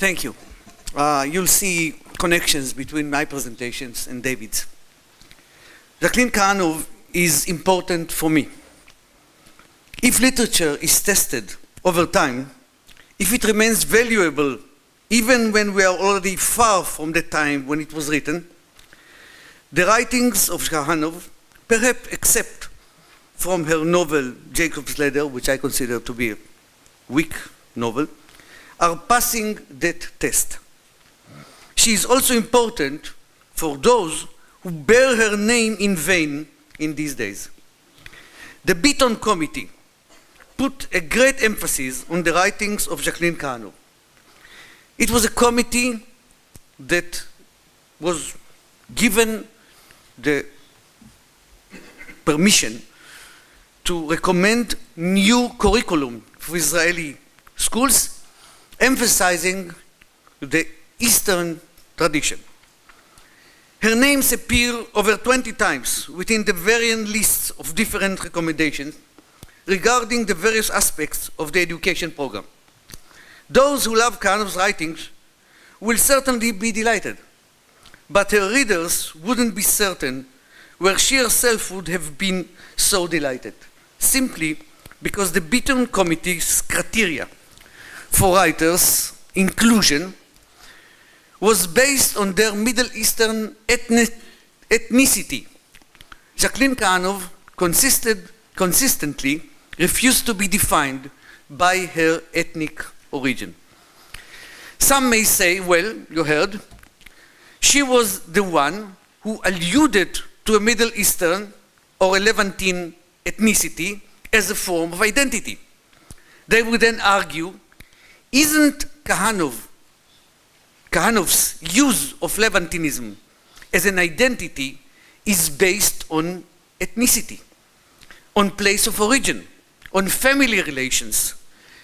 Thank you. You'll see connections between my presentations and David's. Jacqueline Cahanoff is important for me. If literature is tested over time, if it remains valuable even when we are already far from the time when it was written, the writings of Cahanoff, perhaps except from her novel Jacob's Ladder, which I consider to be a weak novel, are passing that test. She is also important for those who bear her name in vain in these days. The Beaton Committee put a great emphasis on the writings of Jacqueline Cahanoff. It was a committee that was given the permission to recommend new curriculum for Israeli schools, emphasizing the Eastern tradition. Her names appear over 20 times within the varying lists of different recommendations regarding the various aspects of the education program. Those who love Cahanoff's writings will certainly be delighted, but her readers wouldn't be certain where she herself would have been so delighted, simply because the Beaton Committee's criteria for writers' inclusion was based on their Middle Eastern ethnicity. Jacqueline Cahanoff consistently refused to be defined by her ethnic origin. Some may say, well, you heard, she was the one who alluded to a Middle Eastern or a Levantine ethnicity as a form of identity. They would then argue, isn't Cahanoff's use of Levantinism as an identity is based on ethnicity, on place of origin, on family relations,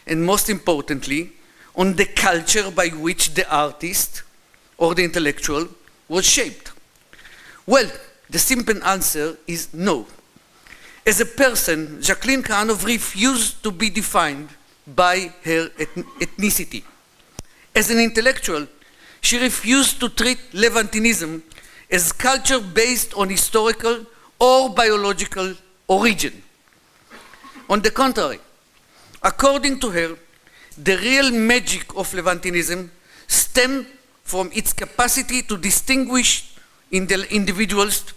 and most importantly, on the culture by which the artist or the intellectual was shaped? Well, the simple answer is no. As a person, Jacqueline Cahanoff refused to be defined by her ethnicity. As an intellectual, she refused to treat Levantinism as culture based on historical or biological origin. On the contrary, according to her, the real magic of Levantinism stemmed from its capacity to distinguish individuals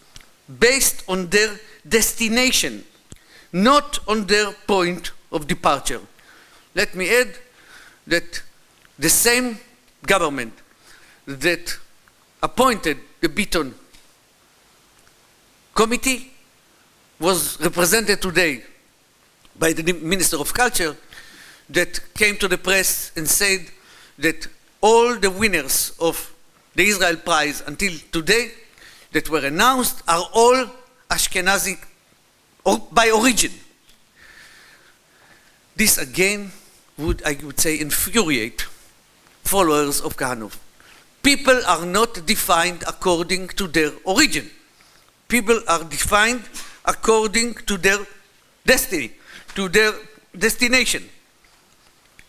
based on their destination, not on their point of departure. Let me add that the same government that appointed the Beaton Committee was represented today by the Minister of Culture, that came to the press and said that all the winners of the Israel Prize until today that were announced are all Ashkenazi by origin. This again would, I would say, infuriate followers of Cahanoff. People are not defined according to their origin. People are defined according to their destiny, to their destination.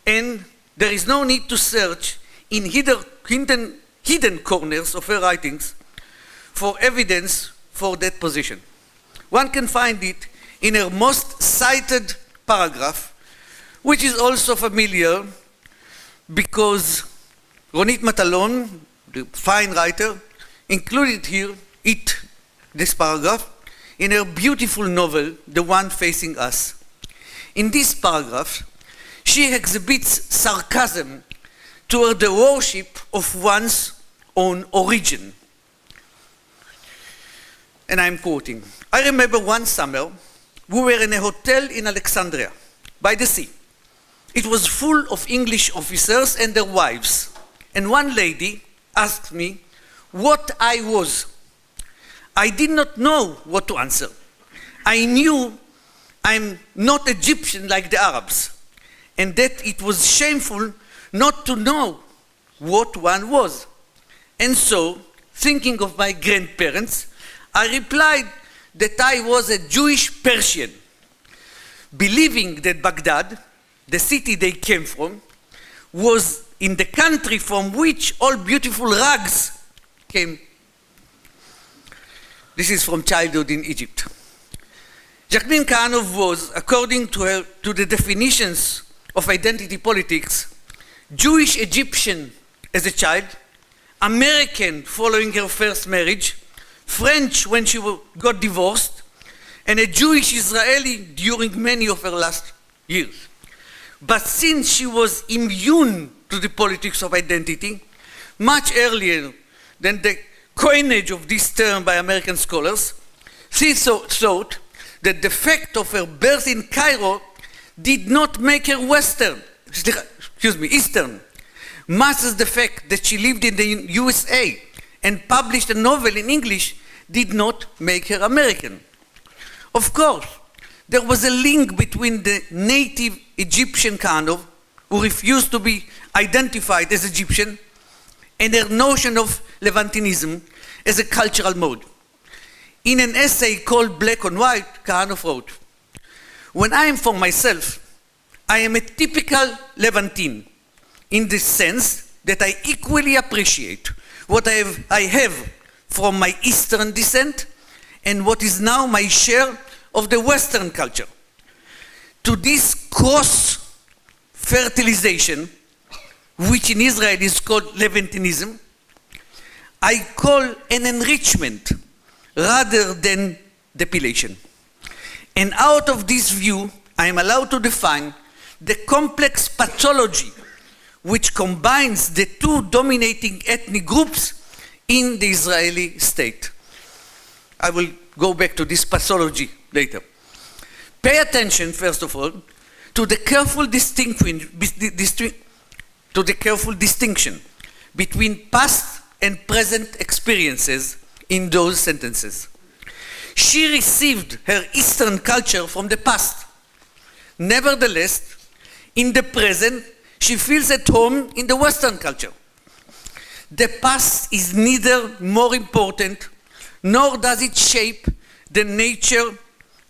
And there is no need to search in hidden corners of her writings for evidence for that position. One can find it in her most cited paragraph, which is also familiar because Ronit Matalon, the fine writer, included here this paragraph in her beautiful novel, The One Facing Us. In this paragraph, she exhibits sarcasm toward the worship of one's own origin. And I'm quoting, I remember one summer, we were in a hotel in Alexandria, by the sea. It was full of English officers and their wives. And one lady asked me what I was. I did not know what to answer. I knew I'm not Egyptian like the Arabs, and that it was shameful not to know what one was. And so, thinking of my grandparents, I replied that I was a Jewish Persian, believing that Baghdad, the city they came from, was in the country from which all beautiful rugs came. This is from childhood in Egypt. Jacqueline Cahanoff was, according to the definitions of identity politics, Jewish Egyptian as a child, American following her first marriage, French when she got divorced, and a Jewish Israeli during many of her last years. But since she was immune to the politics of identity, much earlier than the coinage of this term by American scholars, she thought that the fact of her birth in Cairo did not make her Eastern, much as the fact that she lived in the USA and published a novel in English did not make her American. Of course, there was a link between the native Egyptian Cahanoff, who refused to be identified as Egyptian, and her notion of Levantinism as a cultural mode. In an essay called Black on White, Cahanoff wrote, "When I am for myself, I am a typical Levantine, in the sense that I equally appreciate what I have from my Eastern descent and what is now my share of the Western culture. To this cross-fertilization, which in Israel is called Levantinism, I call an enrichment rather than depilation. And out of this view, I am allowed to define the complex pathology which combines the two dominating ethnic groups in the Israeli state." I will go back to this pathology later. Pay attention, first of all, to the careful distinction between past and present experiences in those sentences. She received her Eastern culture from the past. Nevertheless, in the present, she feels at home in the Western culture. The past is neither more important nor does it shape the nature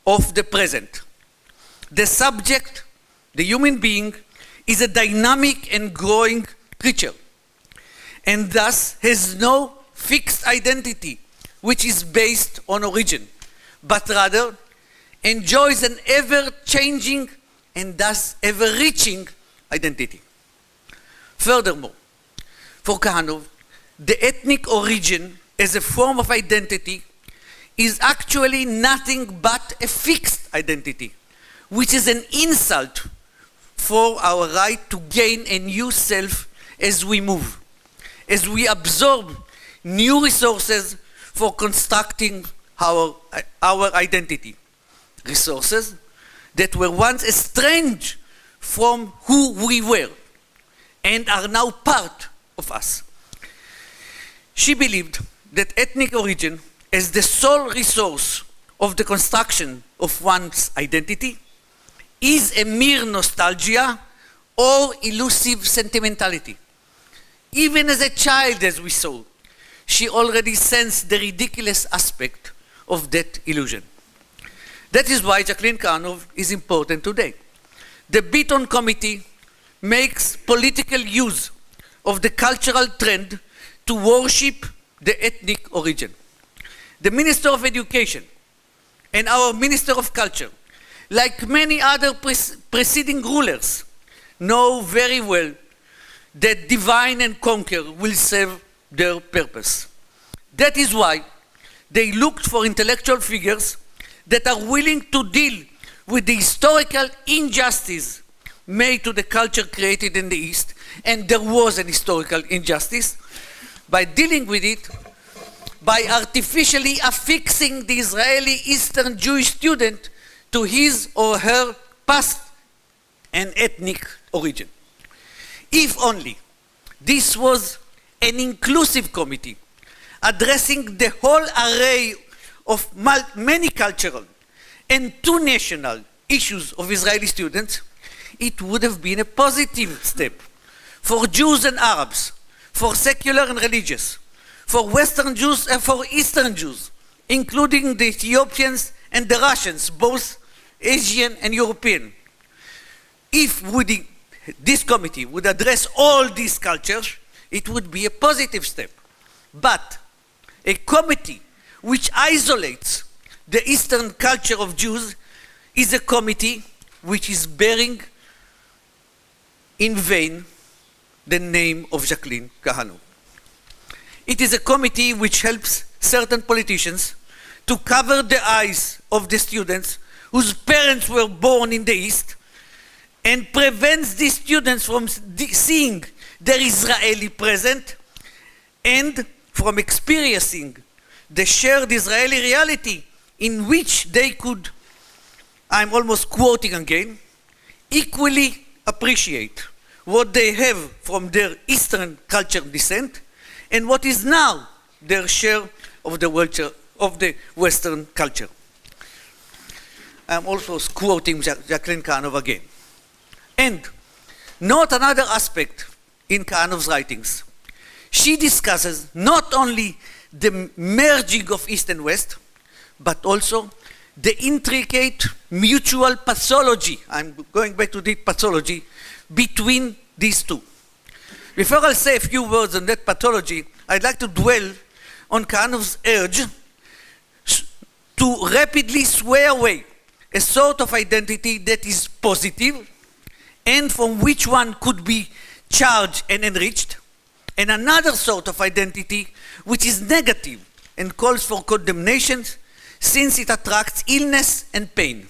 of the present. The subject, the human being, is a dynamic and growing creature, and thus has no fixed identity which is based on origin, but rather enjoys an ever-changing and thus ever-reaching identity. Furthermore, for Cahanoff, the ethnic origin as a form of identity is actually nothing but a fixed identity, which is an insult for our right to gain a new self as we move, as we absorb new resources for constructing our identity, resources that were once estranged from who we were and are now part of us. She believed that ethnic origin as the sole resource of the construction of one's identity is a mere nostalgia or elusive sentimentality. Even as a child, as we saw, she already sensed the ridiculous aspect of that illusion. That is why Jacqueline Cahanoff is important today. The Beaton Committee makes political use of the cultural trend to worship the ethnic origin. The Minister of Education and our Minister of Culture, like many other preceding rulers, know very well that divide and conquer will serve their purpose. That is why they looked for intellectual figures that are willing to deal with the historical injustice made to the culture created in the East, and there was an historical injustice, by dealing with it, by artificially affixing the Israeli Eastern Jewish student to his or her past and ethnic origin. If only this was an inclusive committee addressing the whole array of many cultural and two national issues of Israeli students, it would have been a positive step for Jews and Arabs, for secular and religious, for Western Jews and for Eastern Jews, including the Ethiopians and the Russians, both Asian and European. If we this committee would address all these cultures, it would be a positive step. But a committee which isolates the Eastern culture of Jews is a committee which is bearing in vain the name of Jacqueline Cahanoff. It is a committee which helps certain politicians to cover the eyes of the students whose parents were born in the East and prevents these students from seeing their Israeli present and from experiencing the shared Israeli reality in which they could, I'm almost quoting again, equally appreciate what they have from their Eastern culture descent and what is now their share of the Western culture. I'm also quoting Jacqueline Cahanoff again. And note another aspect in Cahanoff's writings. She discusses not only the merging of East and West, but also the intricate mutual pathology, I'm going back to the pathology, between these two. Before I say a few words on that pathology, I'd like to dwell on Cahanoff's urge to rapidly swear away a sort of identity that is positive and from which one could be charged and enriched, and another sort of identity which is negative and calls for condemnation since it attracts illness and pain.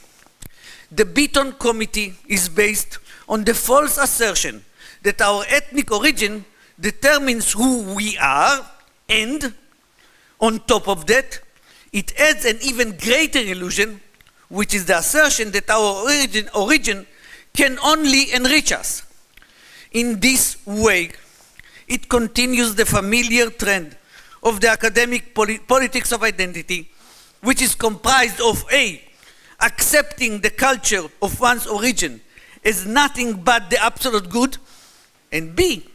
The Beaton Committee is based on the false assertion that our ethnic origin determines who we are, and on top of that, it adds an even greater illusion, which is the assertion that our origin can only enrich us. In this way, it continues the familiar trend of the academic politics of identity, which is comprised of A, accepting the culture of one's origin as nothing but the absolute good, and B,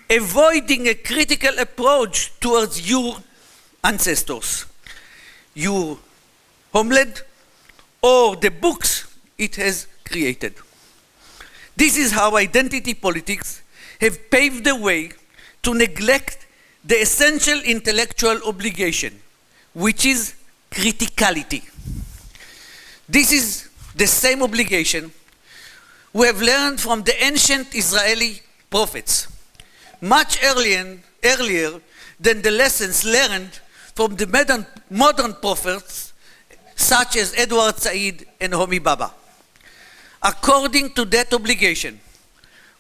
avoiding a critical approach towards your ancestors, your homeland, or the books it has created. This is how identity politics have paved the way to neglect the essential intellectual obligation, which is criticality. This is the same obligation we have learned from the ancient Israeli prophets, much earlier than the lessons learned from the modern prophets such as Edward Said and Homi Baba. According to that obligation,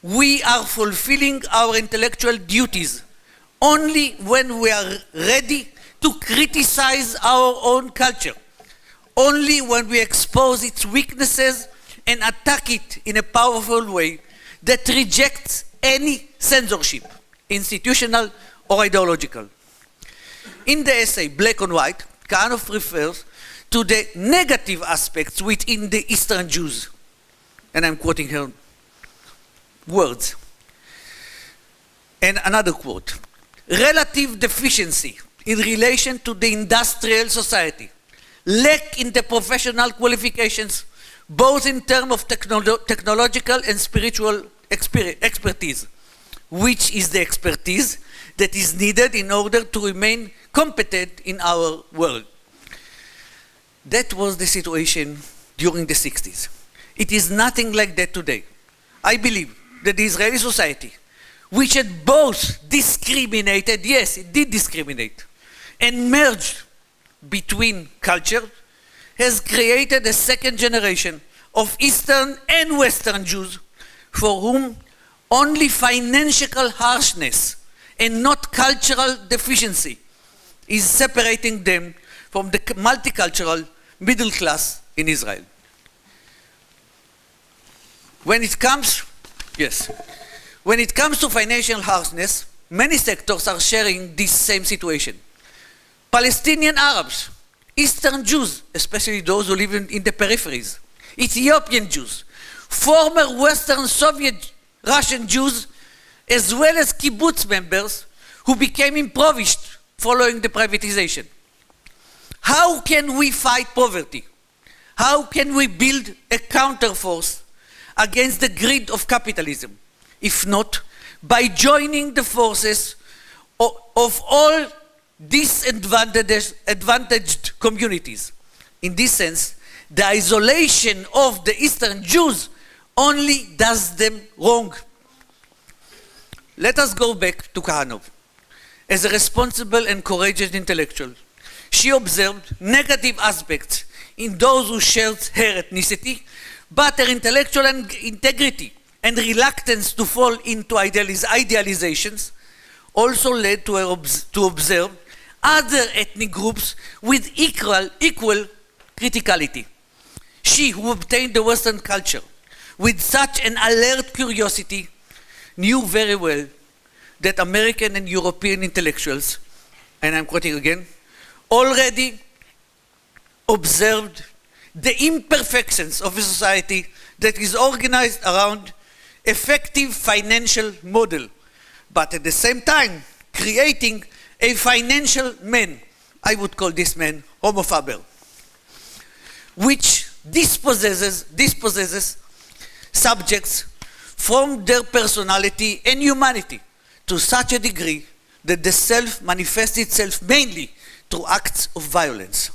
we are fulfilling our intellectual duties only when we are ready to criticize our own culture, only when we expose its weaknesses and attack it in a powerful way that rejects any censorship, institutional or ideological. In the essay Black on White, Cahanoff refers to the negative aspects within the Eastern Jews. And I'm quoting her words. And another quote. Relative deficiency in relation to the industrial society, lack in the professional qualifications, both in terms of technological and spiritual expertise, which is the expertise that is needed in order to remain competent in our world. That was the situation during the 60s. It is nothing like that today. I believe that the Israeli society, which had both discriminated, yes, it did discriminate, and merged between culture, has created a second generation of Eastern and Western Jews for whom only financial harshness and not cultural deficiency is separating them from the multicultural middle class in Israel. When it comes to financial harshness, many sectors are sharing this same situation. Palestinian Arabs, Eastern Jews, especially those who live in the peripheries, Ethiopian Jews, former Western Soviet Russian Jews, as well as kibbutz members who became impoverished following the privatization. How can we fight poverty? How can we build a counterforce against the greed of capitalism? if not, by joining the forces of all disadvantaged communities. In this sense, the isolation of the Eastern Jews only does them wrong. Let us go back to Cahanoff. As a responsible and courageous intellectual, she observed negative aspects in those who shared her ethnicity, but her intellectual integrity and reluctance to fall into idealizations also led to her to observe other ethnic groups with equal criticality. She, who obtained the Western culture with such an alert curiosity, knew very well that American and European intellectuals, and I'm quoting again, already observed the imperfections of a society that is organized around effective financial model, but at the same time creating a financial man. I would call this man Homo faber, which dispossesses subjects from their personality and humanity to such a degree that the self manifests itself mainly through acts of violence.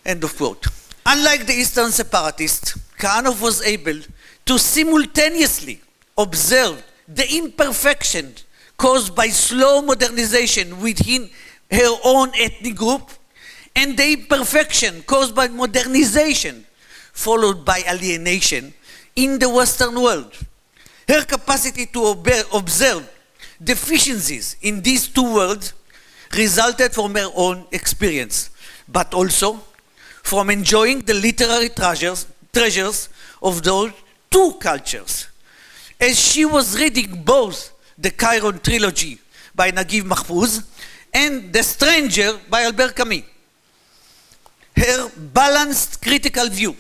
End of quote. Unlike the Eastern separatists, Cahanoff was able to simultaneously observe the imperfection caused by slow modernization within her own ethnic group and the imperfection caused by modernization followed by alienation in the Western world. Her capacity to observe deficiencies in these two worlds resulted from her own experience, but also from enjoying the literary treasures of those two cultures. As she was reading both the Chiron trilogy by Naguib Mahfouz and The Stranger by Albert Camus, her balanced critical view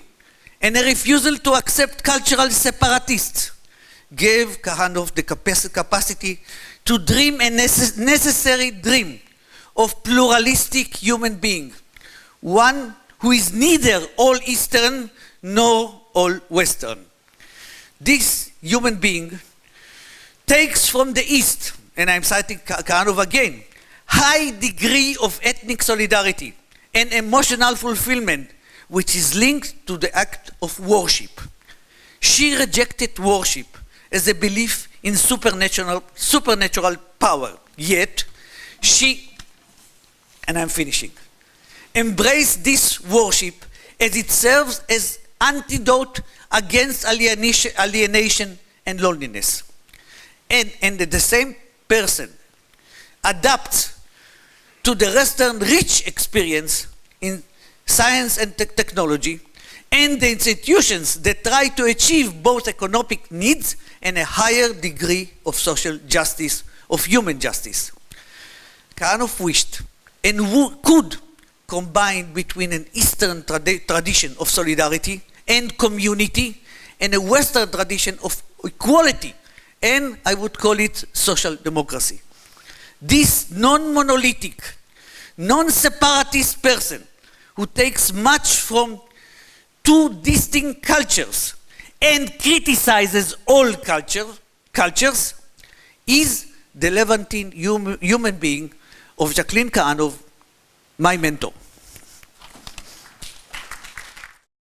and a refusal to accept cultural separatists gave Cahanoff the capacity to dream a necessary dream of pluralistic human being, one who is neither all Eastern nor all Western. This human being takes from the East, and I'm citing Cahanoff again, high degree of ethnic solidarity and emotional fulfillment, which is linked to the act of worship. She rejected worship as a belief in supernatural power, yet she, and I'm finishing, embraced this worship as it serves as antidote against alienation and loneliness. And the same person adapts to the Western rich experience in science and technology and the institutions that try to achieve both economic needs and a higher degree of social justice, of human justice. Cahanoff wished and could combine between an Eastern tradition of solidarity and community and a Western tradition of equality, and I would call it social democracy. This non-monolithic, non-separatist person who takes much from two distinct cultures and criticizes all cultures is the Levantine human being of Jacqueline Cahanoff, my mentor.